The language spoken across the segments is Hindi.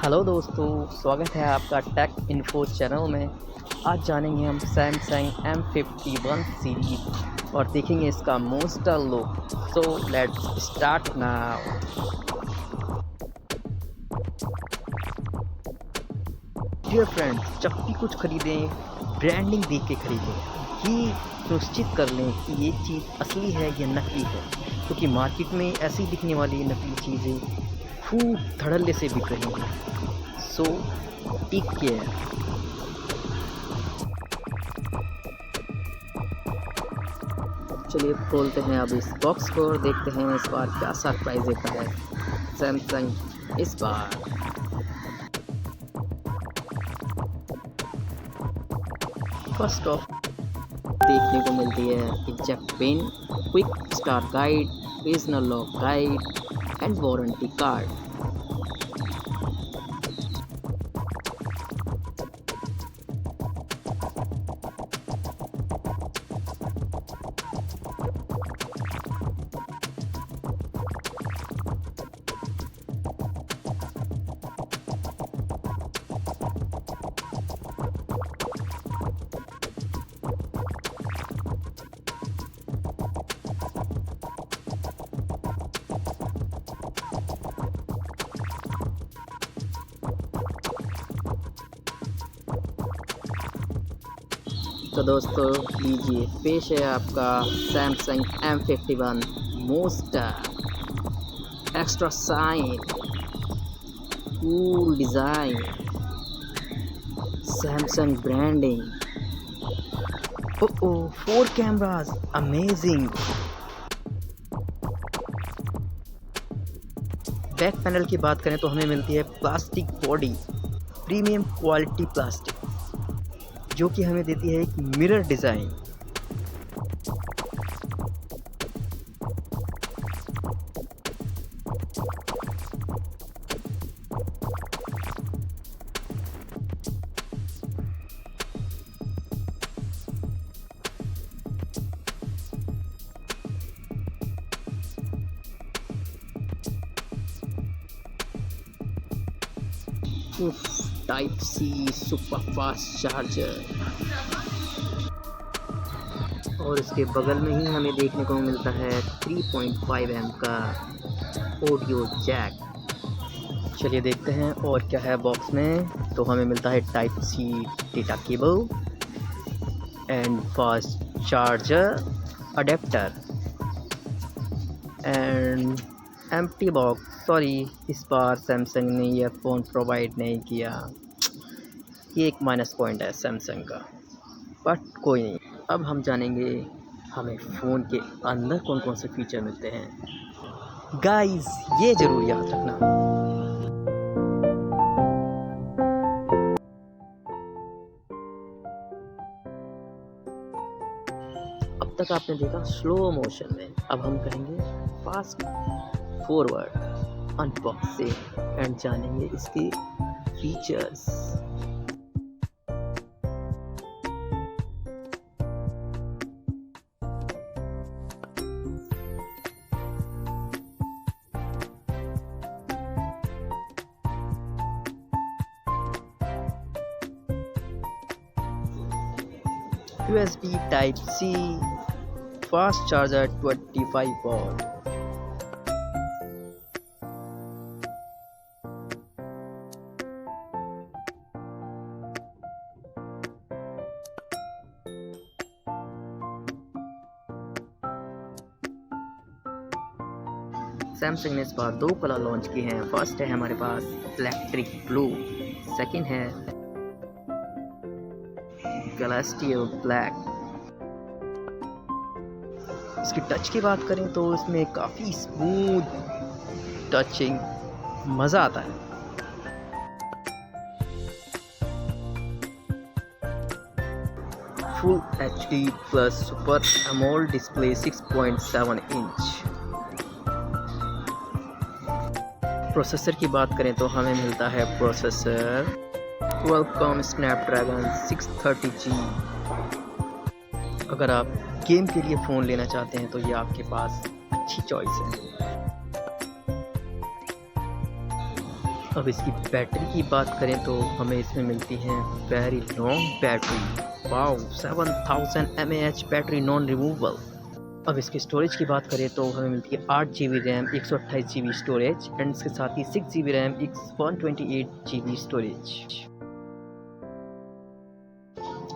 हेलो दोस्तों, स्वागत है आपका टेक इन्फो चैनल में। आज जानेंगे हम सैमसंग M51 सीरीज और देखेंगे इसका monster look. So let's start now. Dear friends, जब भी कुछ खरीदें ब्रांडिंग देख के खरीदें। ये सुनिश्चित कर लें कि ये चीज़ असली है या नकली है, क्योंकि मार्केट में ऐसी दिखने वाली नकली चीज़ें खूब धड़ल्ले से बिक रही हैं। So take care. चलिए खोलते हैं अब इस बॉक्स को और देखते हैं इस बार क्या सरप्राइज देता है सैमसंग इस बार। फर्स्ट ऑफ देखने को मिलती है eject pin, quick start guide, regional lock guide and warranty card. तो दोस्तों लीजिए, पेश है आपका Samsung M51 monster. Extra sign, cool design, Samsung branding, oh 4 cameras, amazing. Back panel की बात करें तो हमें मिलती है plastic body, premium quality plastic, जो कि हमें देती है एक mirror design. Type C super fast charger, और इसके बगल में ही हमें देखने को मिलता है 3.5 mm का ऑडियो जैक। चलिए देखते हैं और क्या है बॉक्स में। तो हमें मिलता है type C data cable and fast charger adapter and empty box. Sorry, इस बार सैमसंग ने यह फ़ोन प्रोवाइड नहीं किया। ये एक माइनस पॉइंट है सैमसंग का, बट कोई नहीं। अब हम जानेंगे हमें फ़ोन के अंदर कौन कौन से फीचर मिलते हैं। गाइस, ये ज़रूर याद रखना। अब तक आपने देखा स्लो मोशन में, अब हम करेंगे फास्ट फॉरवर्ड अनबॉक्सिंग एंड जानेंगे इसके features. USB Type C, fast charger 25 watt। Samsung ने इस बार 2 कलर लॉन्च किए हैं। फर्स्ट है हमारे पास इलेक्ट्रिक ब्लू, सेकंड है गैलेक्सियल ब्लैक। इसकी टच की बात करें तो इसमें काफ़ी स्मूथ टचिंग, मज़ा आता है। Full HD plus super AMOLED display 6.7 inch. Processor की बात करें तो हमें मिलता है प्रोसेसर Qualcomm Snapdragon 630G। अगर आप गेम के लिए फ़ोन लेना चाहते हैं तो ये आपके पास अच्छी चॉइस है। अब इसकी बैटरी की बात करें तो हमें इसमें मिलती है very long battery. Wow, 7000 mAh battery non removable. अब इसकी स्टोरेज की बात करें तो हमें मिलती है 8 GB RAM, 128 GB storage and इसके साथ ही 6 GB रैम, 128 GB स्टोरेज।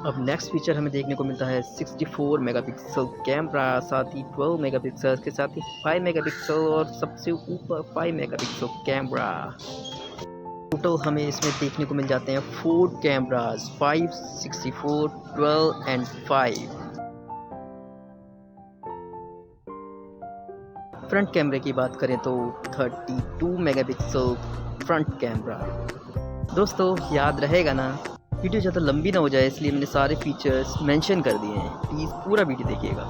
अब नेक्स्ट फीचर हमें देखने को मिलता है 64 मेगापिक्सल कैमरा, साथ ही 12 मेगापिक्सल के साथ ही 5 मेगापिक्सल और सबसे ऊपर 5 मेगापिक्सल कैमरा। टोटल हमें इसमें देखने को मिल जाते हैं 4 कैमरास, 5, 64, 12 एंड 5। फ्रंट कैमरे की बात करें तो 32 मेगापिक्सल फ्रंट कैमरा। दोस्तों याद रहेगा ना, वीडियो ज़्यादा लंबी ना हो जाए इसलिए मैंने सारे फीचर्स मेंशन कर दिए हैं, प्लीज़ पूरा वीडियो देखिएगा।